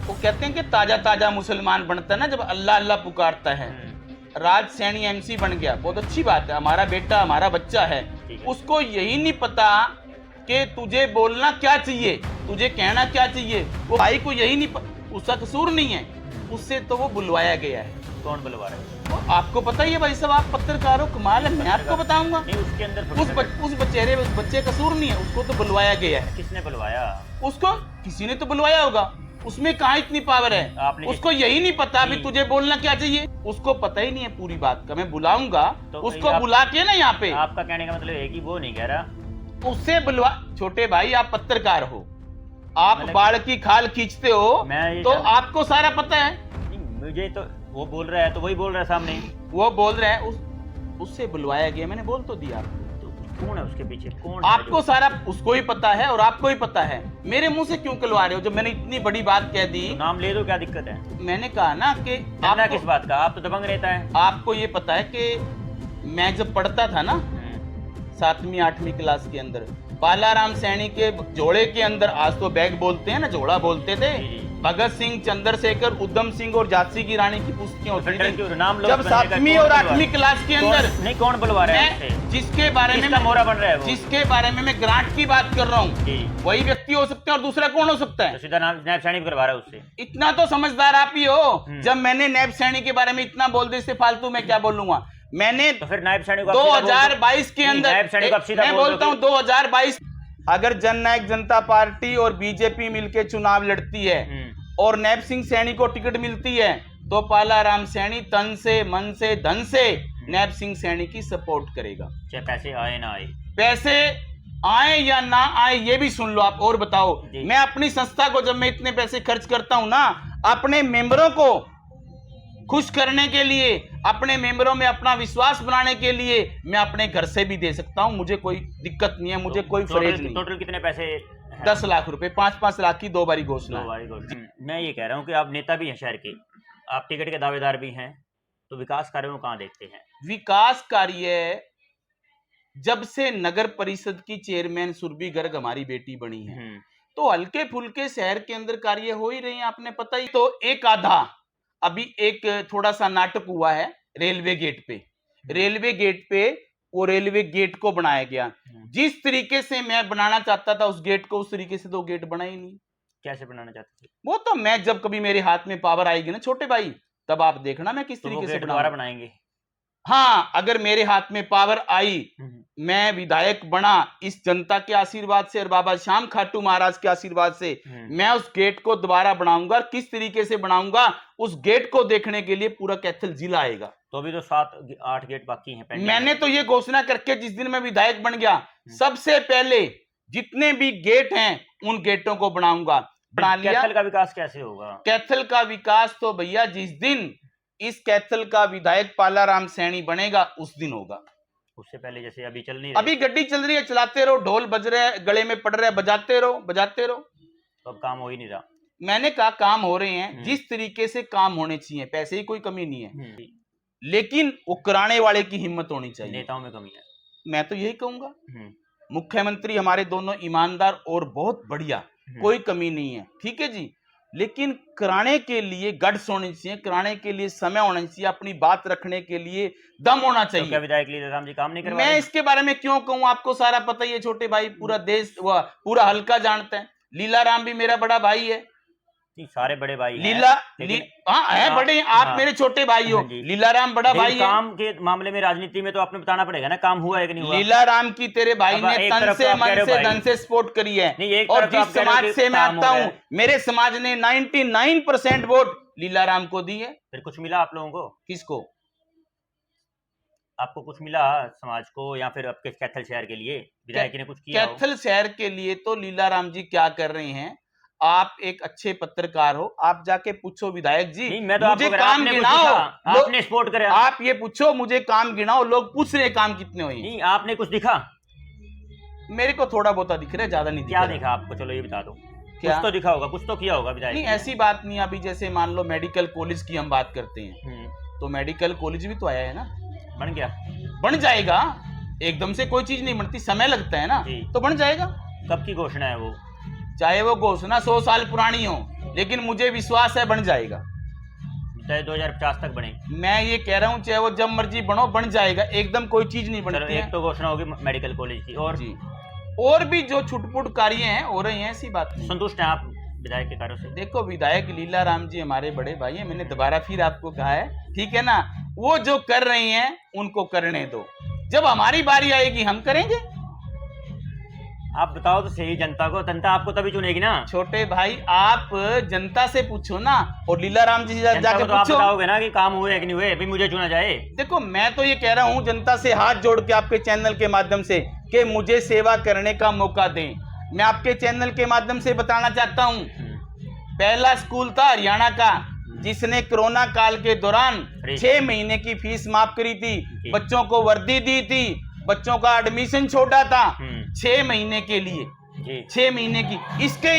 वो कहते हैं कि ताजा ताजा मुसलमान बनता है ना जब अल्लाह अल्लाह पुकारता है। राज सैनी एमसी बन गया, बहुत अच्छी बात है, हमारा बेटा हमारा बच्चा है, उसको यही नहीं पता कि तुझे बोलना क्या चाहिए, तुझे कहना क्या चाहिए, वो भाई को यही नहीं उसका कसूर नहीं है, उससे तो वो बुलवाया गया है। कौन बुलवा रहा है? तो आपको पता ही है भाई साहब, आप पत्रकार हो, कमाल है, मैं आपको बताऊंगा। उसके अंदर उस बच्चे कसूर नहीं है, उसको तो बुलवाया गया है। किसने बुलवाया? उसको किसी ने तो बुलवाया होगा, उसमें कहाँ इतनी पावर है, उसको यही नहीं पता अभी तुझे बोलना क्या चाहिए, उसको पता ही नहीं है पूरी बात का। मैं बुलाऊंगा तो उसको बुला के ना यहाँ पे। आपका कहने का मतलब है कि वो नहीं कह रहा, उससे बुलवा। छोटे भाई आप पत्रकार हो, आप बाढ़ की खाल खींचते हो, तो आपको सारा पता है। मुझे तो वो बोल रहा है तो वही बोल रहा है सामने, वो बोल रहा है उससे बुलवाया गया, मैंने बोल तो दिया। तो कौन है उसके पीछे? कौन आपको सारा उसको ही पता है और आपको ही पता है, मेरे मुंह से क्यों कहलवा रहे हो जब मैंने इतनी बड़ी बात कह दी? तो नाम ले दो, क्या दिक्कत है? मैंने कहा ना कि आप किस बात का, आप तो दबंग रहता है। आपको ये पता है कि मैं जब पढ़ता था ना 7वीं 8वीं क्लास के अंदर, बालाराम सैनी के जोड़े के अंदर, आज तो बैग बोलते हैं ना, जोड़ा बोलते थे, भगत सिंह, चंद्रशेखर, उधम सिंह और झांसी की रानी की पुस्तकें होती थी। जब 7वीं और 8वीं क्लास के अंदर नहीं, कौन बुलवा रहा है? जिसके बारे में मोहरा बन रहा है, जिसके बारे में मैं ग्रांट की बात कर रहा हूँ, वही व्यक्ति हो सकते हैं और दूसरा कौन हो सकता है? तो सीधा नैब सैनी करवा रहा है उससे। इतना तो समझदार आप ही हो। जब मैंने नैब सैनी के बारे में इतना बोल दे, इससे फालतू मैं क्या बोलूंगा? मैंने तो फिर नायब सैनी को 2022 के अंदर मैं बोलता हूँ 2022, अगर जननायक जनता पार्टी और बीजेपी मिलकर चुनाव लड़ती है और नैब सिंह सैनी को टिकट मिलती है, तो बालाराम सैनी तन से, मन से, धन से नैब सिंह सैनी की सपोर्ट करेगा, चाहे पैसे आए ना आए। पैसे आए या ना आए ये भी सुन लो आप। और बताओ, मैं अपनी संस्था को जब मैं इतने पैसे खर्च करता हूं ना, अपने मेंबरों को खुश करने के लिए, अपने मेंबरों में अपना विश्वास बनाने के लिए, मैं अपने घर से भी दे सकता हूं, मुझे कोई दिक्कत नहीं है, मुझे कोई फरेज नहीं। टोटल कितने पैसे? 10 लाख रुपए, 5-5 लाख की 2 बारी घोषणा। मैं ये कह रहा हूँ कि आप नेता भी हैं शहर के, आप टिकट के दावेदार भी हैं, तो विकास कार्यों को कहाँ देखते हैं? विकास कार्य जब से नगर परिषद की चेयरमैन सुरभि गर्ग हमारी बेटी बनी है, तो हल्के फुल्के शहर के अंदर कार्य हो ही रहे हैं, आपने पता ही। तो एक आधा अभी एक थोड़ा सा नाटक हुआ है रेलवे गेट पे, रेलवे गेट पे वो रेलवे गेट को बनाया गया, जिस तरीके से मैं बनाना चाहता था उस गेट को, उस तरीके से तो गेट बना ही नहीं। कैसे बनाना चाहते थे? वो तो मैं जब कभी मेरे हाथ में पावर आएगी ना छोटे भाई, तब आप देखना मैं किस तरीके से बनाएंगे। हाँ, अगर मेरे हाथ में पावर आई, मैं विधायक बना इस जनता के आशीर्वाद से और बाबा श्याम खाटू महाराज के आशीर्वाद से, मैं उस गेट को दोबारा बनाऊंगा। किस तरीके से बनाऊंगा, उस गेट को देखने के लिए पूरा कैथल जिला आएगा। तो अभी तो 7-8 गेट बाकी हैं। मैंने तो ये घोषणा करके जिस दिन मैं विधायक बन गया, सबसे पहले जितने भी गेट हैं उन गेटों को बनाऊंगा। बना लिया। कैथल का विकास कैसे होगा? कैथल का विकास तो भैया जिस दिन इस कैथल का विधायक बालाराम सैनी बनेगा उस दिन होगा। उससे पहले जैसे अभी चल नहीं, अभी गड्डी चल रही है, चलाते रहो, ढोल बज रहे हैं, गले में पड़ रहे हैं, बजाते रहो बजाते रहो। तो अब काम हो ही नहीं रहा। मैंने कहा काम हो रहे हैं जिस तरीके से काम होने चाहिए, पैसे की कोई कमी नहीं है, लेकिन वो कराने वाले की हिम्मत होनी चाहिए। नेताओं में कमी है, मैं तो यही कहूंगा। मुख्यमंत्री हमारे दोनों ईमानदार और बहुत बढ़िया, कोई कमी नहीं है, ठीक है जी, लेकिन कराने के लिए गट्स होनी चाहिए, कराने के लिए समय होना चाहिए, अपनी बात रखने के लिए दम होना चाहिए। तो क्या विधायक लीलाराम जी काम नहीं करवा मैं इसके बारे में क्यों कहूं, आपको सारा पता ही है छोटे भाई, पूरा देश पूरा हल्का जानता है। लीलाराम भी मेरा बड़ा भाई है। सारे बड़े भाई है बड़े, आप मेरे छोटे भाई हो। लीलाराम बड़ा भाई है। काम के मामले में राजनीति में तो आपने बताना पड़ेगा ना, काम हुआ है कि नहीं हुआ। लीलाराम की तेरे भाई ने तन से मन से धन से सपोर्ट करी है, और जिस समाज से मैं आता हूँ, मेरे समाज ने 99% वोट लीलाराम को दी है। फिर कुछ मिला आप लोगों को? किसको? आपको कुछ मिला समाज को, या फिर आपके कैथल शहर के लिए विधायक ने कुछ किया? कैथल शहर के लिए तो लीलाराम जी क्या कर रहे हैं, आप एक अच्छे पत्रकार हो, आप जाके पूछो विधायक जी, मैं तो मुझे काम गिनाओ, आपने सपोर्ट करा, आप ये पूछो मुझे काम गिनाओ, लोग पूछ रहे काम कितने हुए। नहीं, आपने कुछ दिखा? मेरे को थोड़ा बहुत दिख रहा है, ज्यादा नहीं। क्या दिखा आपको? चलो ये बता दो। क्या कुछ तो दिखा होगा, कुछ तो किया होगा विधायक। नहीं ऐसी बात नहीं, अभी जैसे मान लो मेडिकल कॉलेज की हम बात करते हैं, तो मेडिकल कॉलेज भी तो आया है ना, बन गया, बन जाएगा, एकदम से कोई चीज नहीं बनती, समय लगता है ना, तो बन जाएगा। कब की घोषणा है वो? चाहे वो घोषणा 100 साल पुरानी हो, लेकिन मुझे विश्वास है बन जाएगा। 2050 तक बने। मैं ये कह रहा हूँ चाहे वो जब मर्जी बनो, बन जाएगा, एकदम कोई चीज नहीं चलो बनती एक है। तो घोषणा होगी मेडिकल कॉलेज की, और जी, और भी जो छुटपुट कार्य हैं हो रहे हैं, ऐसी बात नहीं। संतुष्ट हैं आप विधायक के कार्यों से? देखो, विधायक लीला राम जी हमारे बड़े भाई हैं, मैंने दोबारा फिर आपको कहा है, ठीक है ना, वो जो कर रहे हैं उनको करने दो, जब हमारी बारी आएगी हम करेंगे। आप बताओ तो सही जनता को, जनता आपको तभी चुनेगी ना। छोटे भाई, आप जनता से पूछो ना, और लीला राम जी से जनता जाके को तो आप पूछो। बताओगे ना कि काम हुए कि नहीं हुए, अभी मुझे चुना जाए। देखो, मैं तो ये कह रहा हूं जनता से हाथ जोड़ के आपके चैनल के माध्यम से कि मुझे सेवा करने का मौका दें। मैं आपके चैनल के माध्यम से बताना चाहता हूं, पहला स्कूल था हरियाणा का जिसने कोरोना काल के दौरान 6 महीने की फीस माफ करी थी, बच्चों को वर्दी दी थी, बच्चों का एडमिशन छोड़ा था 6 महीने के लिए, 6 महीने की। इसके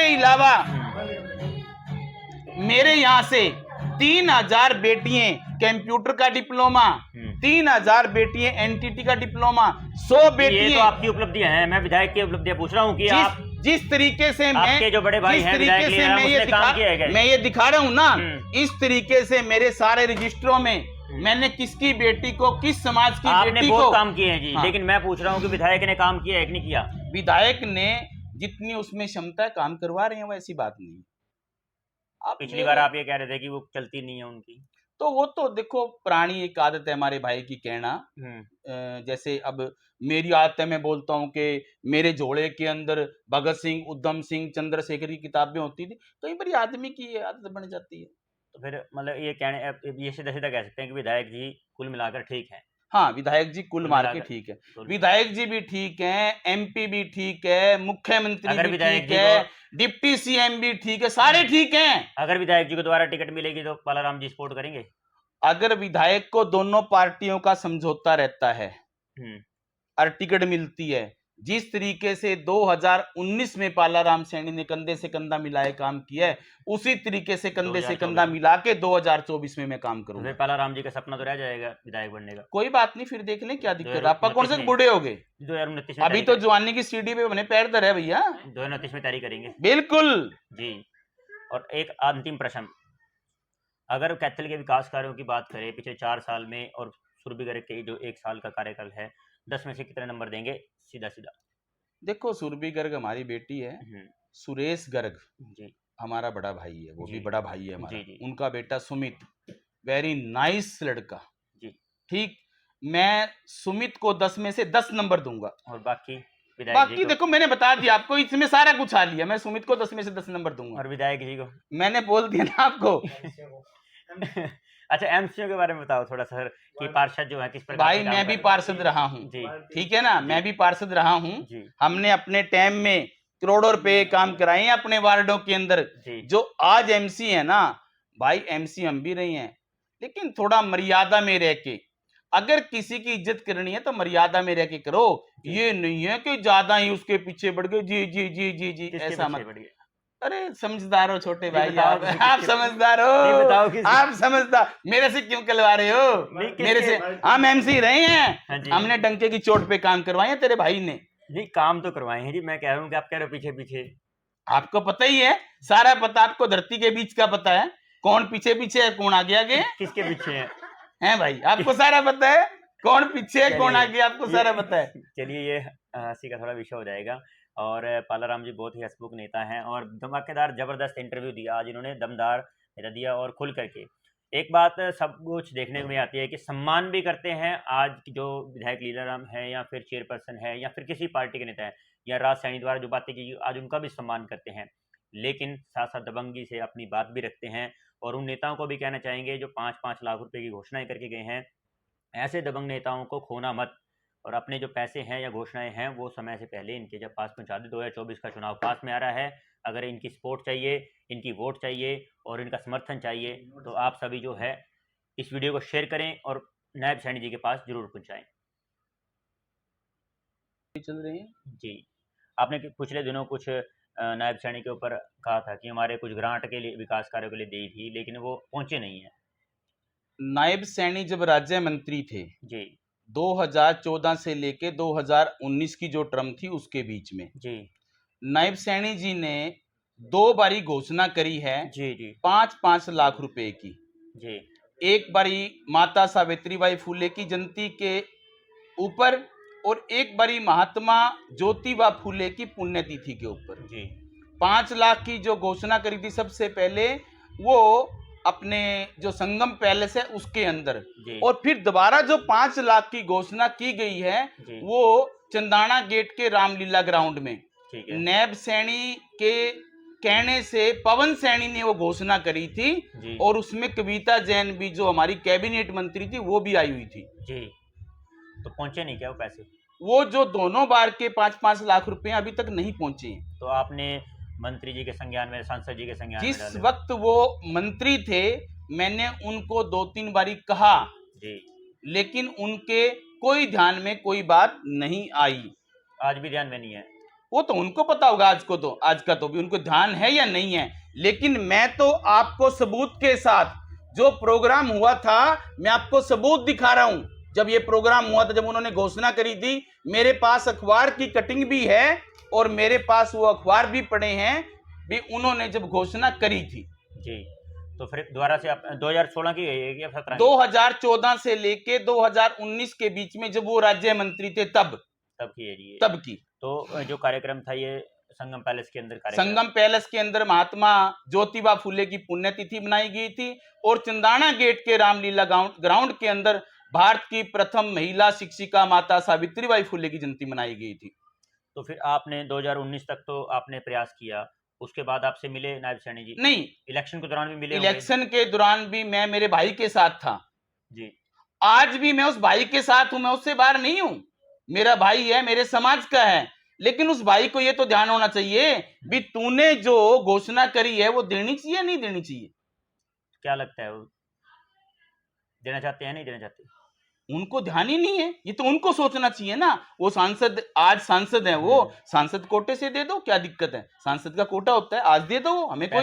अलावा मेरे यहाँ से 3000 बेटियां कंप्यूटर का डिप्लोमा, 3000 बेटियां एनटीटी का डिप्लोमा, 100 ये बेटियां। तो आपकी उपलब्धियां हैं, मैं विधायक की उपलब्धियां पूछ रहा हूँ कि आप जिस तरीके से आपके जो बड़े भाई हैं विधायक लीला राम, उसने काम किया है क्या? मैं ये दिखा रहा हूँ ना, इस तरीके से मेरे सारे रजिस्टरों में मैंने किसकी बेटी को, किस समाज की आपने बेटी बहुत को काम किए हैं जी। हाँ। लेकिन मैं पूछ रहा हूँ कि विधायक ने काम किया है कि नहीं किया? विधायक ने जितनी उसमें क्षमता है काम करवा रहे हैं, वो ऐसी बात नहीं। आप पिछली बार आप ये कह रहे थे कि वो चलती नहीं है उनकी, तो वो तो देखो पुरानी एक आदत है हमारे भाई की कहना। जैसे अब मेरी आदत है, मैं बोलता हूँ कि मेरे झोले के अंदर भगत सिंह, उधम सिंह, चंद्रशेखर की किताबें होती थी, कई बार आदमी की ये आदत बन जाती है। तो फिर मतलब ये कहने, ये सीधा सीधा कह सकते हैं कि विधायक जी कुल मिलाकर ठीक है। हाँ, विधायक जी कुल मार के ठीक है, विधायक जी भी ठीक है, एमपी भी ठीक है, मुख्यमंत्री भी ठीक है, डिप्टी सीएम भी ठीक है, सारे ठीक हैं। अगर विधायक जी को दोबारा टिकट मिलेगी तो पालाराम जी सपोर्ट करेंगे? अगर विधायक को दोनों पार्टियों का समझौता रहता है और टिकट मिलती है, जिस तरीके से 2019 में पालाराम सैनी ने कंधे से कंधा मिलाए काम किया है, उसी तरीके से कंधे से कंधा मिला के 2024 में मैं काम करूंगा। फिर पालाराम जी का सपना तो रह जाएगा विधायक बनने का। कोई बात नहीं, फिर देख लें क्या दिक्कत। आपका कौन से बूढ़े हो गए? 2029 अभी तो जवानी की सीढ़ी पे बने पैर धर है भैया। 2029 में तैयारी करेंगे बिल्कुल जी। और एक अंतिम प्रश्न, अगर कैथल के विकास कार्यों की बात करें पिछले 4 साल में और सुरभि गर्ग के जो 1 साल का कार्यकाल है, 10 में से कितने नंबर देंगे? सीधा सीधा देखो, सुरभि गर्ग हमारी बेटी है, सुरेश गर्ग जी हमारा बड़ा भाई है, वो भी बड़ा भाई है हमारा, जी। उनका बेटा सुमित, वेरी नाइस लड़का जी। ठीक, मैं सुमित को 10 में से 10 नंबर दूंगा। और बाकी देखो मैंने बता दिया आपको, इसमें सारा कुछ आ लिया, मैं सुमित को 10 में से 10 नंबर दूंगा। और विधायक जी को मैंने बोल दिया ना आपको। अच्छा, एमसीओ के बारे में बताओ थोड़ा सा कि पार्षद जो है किस प्रकार। भाई मैं भी पार्षद रहा हूँ, ठीक है ना, मैं भी पार्षद रहा हूँ। हमने अपने टाइम में करोड़ों रुपए काम कराए हैं अपने वार्डों के अंदर। जो आज एमसी है ना भाई, एमसी हम भी रहे हैं, लेकिन थोड़ा मर्यादा में रह के, अगर किसी की इज्जत करनी है तो मर्यादा में रह के करो। ये नहीं है कि ज्यादा ही उसके पीछे बढ़ गए। जी जी जी जी जी, ऐसा मत। अरे समझदार हो छोटे भाई, आप समझदार हो, आप समझदार। मेरे से क्यों कहलवा रहे हो? मेरे से हम एमसी रहे हैं, हमने डंके की चोट पे काम करवाए हैं तेरे भाई ने। नहीं, काम तो करवाए हैं जी, मैं कह रहा हूँ कि आप कह रहे हो पीछे पीछे। आपको पता ही है, सारा पता आपको, धरती के बीच का पता है, कौन पीछे पीछे है, कौन आगे आगे है, किसके पीछे है भाई, आपको सारा पता है, कौन पीछे है कौन आगे, आपको सारा पता है। चलिए, ये हंसी का थोड़ा विषय हो जाएगा। और पालाराम जी बहुत ही हंसमुख नेता हैं और धमाकेदार जबरदस्त इंटरव्यू दिया आज इन्होंने, दमदार दिया और खुल करके। एक बात सब कुछ देखने में आती है कि सम्मान भी करते हैं आज जो विधायक लीला राम है या फिर चेयरपर्सन है या फिर किसी पार्टी के नेता है या राज सैनी द्वारा जो बातें की आज उनका भी सम्मान करते हैं, लेकिन साथ साथ दबंगी से अपनी बात भी रखते हैं। और उन नेताओं को भी कहना चाहेंगे जो 5-5 लाख रुपए की घोषणाएं करके गए हैं, ऐसे दबंग नेताओं को खोना मत, और अपने जो पैसे हैं या घोषणाएं हैं वो समय से पहले इनके जब पास पहुंचा दे। 2024 का चुनाव पास में आ रहा है, अगर इनकी सपोर्ट चाहिए, इनकी वोट चाहिए और इनका समर्थन चाहिए तो आप सभी जो है इस वीडियो को शेयर करें और नायब सैनी जी के पास जरूर पहुंचाएं। चल रहे हैं जी, आपने पिछले दिनों कुछ नायब सैनी के ऊपर कहा था कि हमारे कुछ ग्रांट के लिए, विकास कार्यों के लिए दी थी, लेकिन वो पहुंचे नहीं है। नायब सैनी जब राज्य मंत्री थे जी 2014 से लेके 2019 की जो टर्म थी उसके बीच में जी, नायब सैनी जी ने 2 बारी घोषणा करी है जी जी 5-5 लाख रुपए की। जी एक बारी माता सावित्रीबाई फुले की जयंती के ऊपर और एक बारी महात्मा ज्योतिबा फुले की पुण्यतिथि के ऊपर। जी 5 लाख की जो घोषणा करी थी सबसे पहले, वो अपने जो संगम पैलेस है उसके अंदर, जी और फिर दोबारा जो 5 लाख की घोषणा की गई है जी वो चंदाना गेट के रामलीला ग्राउंड में। ठीक है नैब सैनी के कहने से पवन सैनी ने वो घोषणा करी थी, जी और उसमें कविता जैन भी जो हमारी कैबिनेट मंत्री थी वो भी आई हुई थी। जी। तो पहुंचे नहीं क्या वो पैसे? वो जो दोनों बार के 5-5 लाख रुपए अभी तक नहीं पहुंचे हैं। तो आपने मंत्री जी के संज्ञान में, सांसद जी के संज्ञान में जिस डाले? वक्त वो मंत्री थे मैंने उनको 2-3 बारी कहा, जी लेकिन उनके कोई ध्यान में कोई बात नहीं आई। आज भी ध्यान में नहीं है? वो तो उनको पता होगा, आज का तो भी उनको ध्यान है या नहीं है। लेकिन मैं तो आपको सबूत के साथ, जो प्रोग्राम हुआ था मैं आपको सबूत दिखा रहा हूं। जब ये प्रोग्राम हुआ था, जब उन्होंने घोषणा करी थी, मेरे पास अखबार की कटिंग भी है और मेरे पास वो अखबार भी पड़े हैं भी उन्होंने जब घोषणा करी थी। जी। तो फिर दोबारा से आप 2016 की है या 17 की? 2014 से लेके 2019 के बीच में जब वो राज्य मंत्री थे तब की है जी ये? तब की। तो जो कार्यक्रम था ये संगम पैलेस के अंदर कार्यक्रम? संगम पैलेस के अंदर महात्मा ज्योतिबा फुले की पुण्यतिथि मनाई गई थी, और चंदाना गेट के रामलीला ग्राउंड के अंदर भारत की प्रथम महिला शिक्षिका माता सावित्रीबाई फुले की जयंती मनाई गई थी। तो फिर आपने 2019 तक तो आपने प्रयास किया, उसके बाद आपसे मिले नायब सैनी जी? नहीं, इलेक्शन के दौरान भी मिले होंगे? इलेक्शन के दौरान भी मैं मेरे भाई के साथ था। जी आज भी मैं उस भाई के साथ हूं, मैं उससे बाहर नहीं हूं। मेरा भाई है, मेरे समाज का है, लेकिन उस भाई को ये तो ध्यान होना चाहिए भी तूने जो घोषणा करी है वो देनी चाहिए नहीं देनी चाहिए। क्या लगता है वो देना चाहते हैं नहीं देना चाहते? उनको ध्यान ही नहीं है, ये तो उनको सोचना चाहिए ना। वो सांसद, आज सांसद है, वो सांसद कोटे से दे दो, क्या दिक्कत है? सांसद का कोटा होता है, आज दे दो, हमें कोई